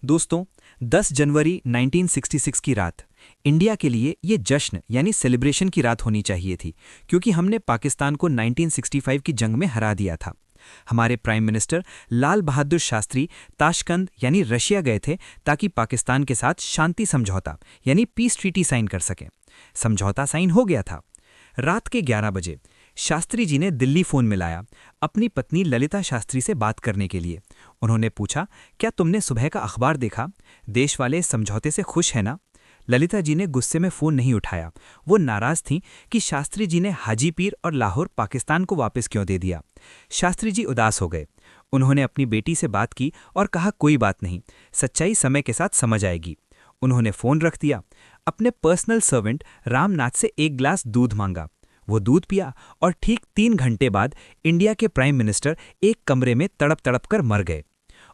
दोस्तों, 10 जनवरी 1966 की रात इंडिया के लिए ये जश्न यानी सेलिब्रेशन की रात होनी चाहिए थी, क्योंकि हमने पाकिस्तान को 1965 की जंग में हरा दिया था। हमारे prime minister Lal Bahadur Shastri Tashkent यानी रशिया गए थे ताकि पाकिस्तान के साथ शांति समझौता यानी पीस ट्रीटी साइन कर सकें। समझौता साइन हो गया था। रात के 11 बजे शास्त्री जी ने दिल्ली फ़ोन मिलाया अपनी पत्नी ललिता शास्त्री से बात करने के लिए। उन्होंने पूछा, क्या तुमने सुबह का अखबार देखा? देश वाले इस समझौते से खुश हैं ना? ललिता जी ने गुस्से में फ़ोन नहीं उठाया। वो नाराज़ थीं कि शास्त्री जी ने हाजी पीर और लाहौर पाकिस्तान को वापस क्यों दे दिया। शास्त्री जी उदास हो गए। उन्होंने अपनी बेटी से बात की और कहा, कोई बात नहीं, सच्चाई समय के साथ समझ आएगी। उन्होंने फ़ोन रख दिया। अपने पर्सनल सर्वेंट रामनाथ से एक गिलास दूध मांगा। वो दूध पिया और ठीक 3 घंटे बाद इंडिया के प्राइम मिनिस्टर एक कमरे में तड़प तड़प कर मर गए।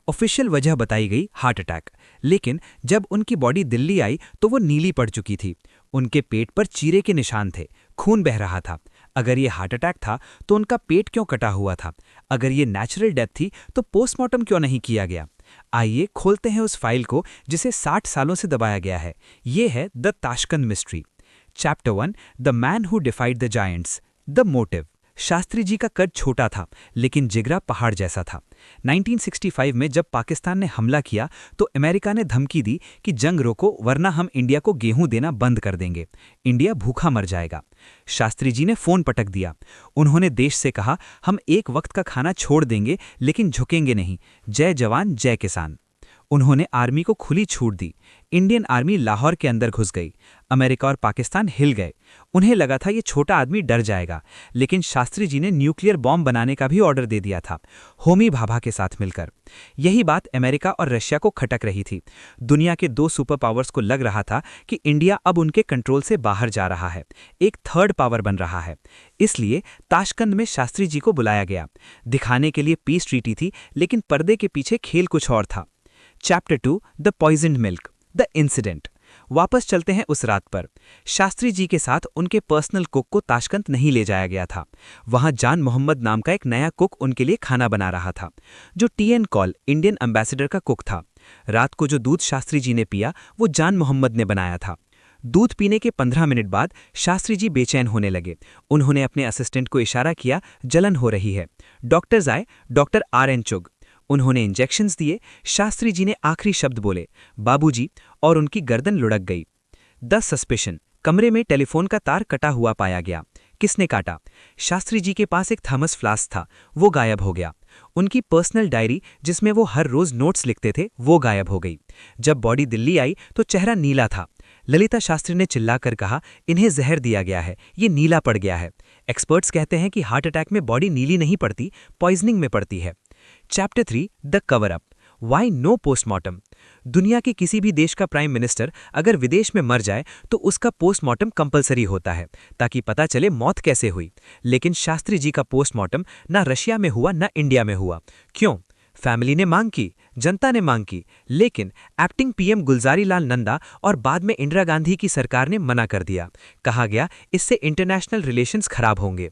ऑफिशियल वजह बताई गई हार्ट अटैक, लेकिन जब उनकी बॉडी दिल्ली आई तो वो नीली पड़ चुकी थी। उनके पेट पर चीरे के निशान थे, खून बह रहा था। अगर ये हार्ट अटैक था तो उनका पेट क्यों कटा हुआ था? अगर ये नेचुरल डेथ थी तो पोस्टमार्टम क्यों नहीं किया गया? आइए खोलते हैं उस फाइल को जिसे 60 सालों से दबाया गया है। ये है the Tashkent mystery. Chapter 1, the man who defied the giants, the motive. Shastri ji का कद छोटा था, लेकिन जिगरा पहाड़ जैसा था। 1965 में जब पाकिस्तान ने हमला किया तो अमेरिका ने धमकी दी कि जंग रोको, वरना हम इंडिया को गेहूं देना बंद कर देंगे। इंडिया भूखा मर जाएगा। शास्त्री जी ने फ़ोन पटक दिया। उन्होंने देश से कहा, हम एक वक्त का खाना छोड़ देंगे लेकिन झुकेंगे नहीं। जय जवान जय किसान। उन्होंने आर्मी को खुली छूट दी। इंडियन आर्मी लाहौर के अंदर घुस गई। अमेरिका और पाकिस्तान हिल गए। उन्हें लगा था ये छोटा आदमी डर जाएगा, लेकिन शास्त्री जी ने न्यूक्लियर बॉम्ब बनाने का भी ऑर्डर दे दिया था, होमी भाभा के साथ मिलकर। यही बात अमेरिका और रशिया को खटक रही थी। दुनिया के 2 सुपर पावर्स को लग रहा था कि इंडिया अब उनके कंट्रोल से बाहर जा रहा है, एक थर्ड पावर बन रहा है। इसलिए ताशकंद में शास्त्री जी को बुलाया गया। दिखाने के लिए पीस ट्रीटी थी, लेकिन पर्दे के पीछे खेल कुछ और था। Chapter 2, the poisoned milk, the incident. वापस चलते हैं उस रात पर। शास्त्री जी के साथ उनके पर्सनल कुक को ताशकंद नहीं ले जाया गया था। वहां जान मोहम्मद नाम का एक नया कुक उनके लिए खाना बना रहा था, जो टी.एन. कॉल इंडियन एम्बेसडर का कुक था। रात को जो दूध शास्त्री जी ने पिया वो जान मोहम्मद ने बनाया था। दूध पीने के 15 मिनट बाद शास्त्री जी बेचैन होने लगे। उन्होंने अपने असिस्टेंट को इशारा किया, जलन हो रही है। डॉक्टर्स आए, डॉक्टर R.N. चुग। उन्होंने इंजेक्शंस दिए। शास्त्री जी ने आखिरी शब्द बोले, बाबूजी, और उनकी गर्दन लुढ़क गई। 10 सस्पेशन। कमरे में टेलीफोन का तार कटा हुआ पाया गया। किसने काटा? शास्त्री जी के पास एक थर्मस फ्लास्क था, वो गायब हो गया। उनकी पर्सनल डायरी जिसमें वो हर रोज नोट्स लिखते थे वो गायब हो गई। जब बॉडी दिल्ली आई तो चेहरा नीला था। ललिता शास्त्री ने चिल्लाकर कहा, इन्हें जहर दिया गया है, ये नीला पड़ गया है। एक्सपर्ट्स कहते हैं कि हार्ट अटैक में बॉडी नीली नहीं पड़ती, पॉइजनिंग में पड़ती है। Chapter 3, the cover up, why no postmortem. दुनिया के किसी भी देश का प्राइम मिनिस्टर अगर विदेश में मर जाए तो उसका पोस्टमार्टम कंपलसरी होता है, ताकि पता चले मौत कैसे हुई। लेकिन शास्त्री जी का पोस्टमार्टम ना रशिया में हुआ ना इंडिया में हुआ। क्यों? फैमिली ने मांग की, जनता ने मांग की, लेकिन एक्टिंग पीएम गुलजारी लाल नंदा और बाद में इंदिरा गांधी की सरकार ने मना कर दिया। कहा गया इससे इंटरनेशनल रिलेशंस खराब होंगे।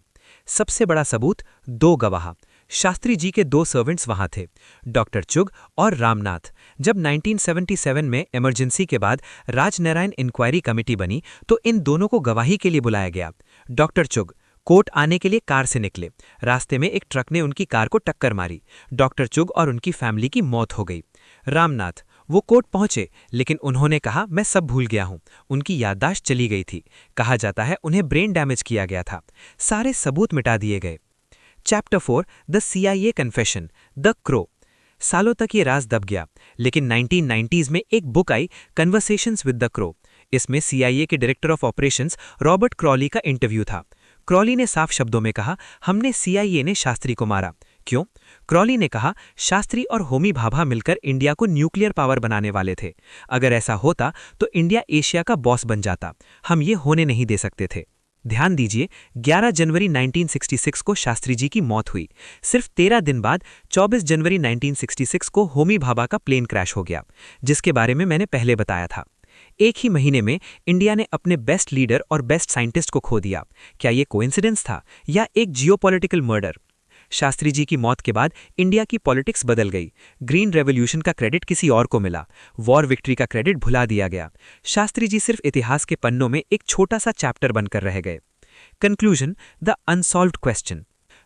सबसे बड़ा सबूत, 2 गवाह। शास्त्री जी के 2 सर्वेंट्स वहां थे, डॉक्टर चुग और रामनाथ। जब 1977 में इमरजेंसी के बाद राजनारायण इंक्वायरी कमेटी बनी तो इन दोनों को गवाही के लिए बुलाया गया। डॉक्टर चुग कोर्ट आने के लिए कार से निकले। रास्ते में एक ट्रक ने उनकी कार को टक्कर मारी। डॉक्टर चुग और उनकी फैमिली की मौत हो गई। रामनाथ, वो कोर्ट पहुंचे, लेकिन उन्होंने कहा, मैं सब भूल गया हूं। उनकी याददाश्त चली गई थी। कहा जाता है उन्हें ब्रेन डैमेज किया गया था। सारे सबूत मिटा दिए गए। Chapter 4, the CIA confession, the crow. सालों तक ये राज दब गया, लेकिन 1990s में एक book I, conversations with the crow. इसमें CIA के director of operations Robert Crawley का इंटरव्यू था। क्रॉली ने साफ शब्दों में कहा, हमने CIA ने शास्त्री को मारा। क्यों? क्रॉली ने कहा, शास्त्री और होमी भाभा मिलकर इंडिया को न्यूक्लियर पावर बनाने वाले थे। अगर ऐसा होता तो इंडिया एशिया का बॉस बन जाता। हम ये होने नहीं दे सकते थे। ध्यान दीजिए, 11 जनवरी 1966 को शास्त्री जी की मौत हुई। सिर्फ 13 दिन बाद 24 जनवरी 1966 को होमी भाभा का प्लेन क्रैश हो गया, जिसके बारे में मैंने पहले बताया था। एक ही महीने में इंडिया ने अपने बेस्ट लीडर और बेस्ट साइंटिस्ट को खो दिया। क्या ये कोइंसिडेंस था या एक जियोपॉलिटिकल मर्डर? शास्त्री जी की मौत के बाद इंडिया की पॉलिटिक्स बदल गई। ग्रीन रेवोल्यूशन का क्रेडिट किसी और को मिला, वॉर विक्ट्री का क्रेडिट भुला दिया गया। शास्त्री जी सिर्फ इतिहास के पन्नों में एक छोटा सा चैप्टर बनकर रह गए। Conclusion, the unsolved question.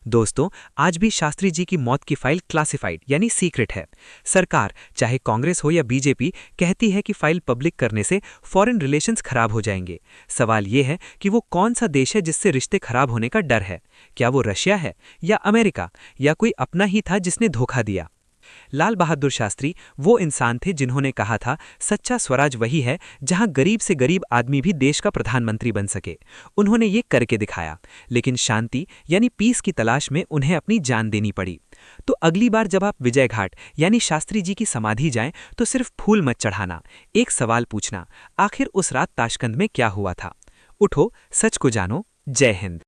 दोस्तों, आज भी शास्त्री जी की मौत की फाइल क्लासिफाइड यानी सीक्रेट है। सरकार, चाहे कांग्रेस हो या बीजेपी, कहती है कि फाइल पब्लिक करने से फॉरेन रिलेशंस खराब हो जाएंगे। सवाल यह है कि वो कौन सा देश है जिससे रिश्ते खराब होने का डर है? क्या वो रशिया है, या अमेरिका, या कोई अपना ही था जिसने धोखा दिया? लाल बहादुर शास्त्री वो इंसान थे जिन्होंने कहा था, सच्चा स्वराज वही है जहां गरीब से गरीब आदमी भी देश का प्रधानमंत्री बन सके। उन्होंने ये करके दिखाया, लेकिन शांति यानी पीस की तलाश में उन्हें अपनी जान देनी पड़ी। तो अगली बार जब आप विजय घाट यानी शास्त्री जी की समाधि जाएं, तो सिर्फ फूल मत चढ़ाना, एक सवाल पूछना, आखिर उस रात ताशकंद में क्या हुआ था? उठो, सच को जानो। जय हिंद।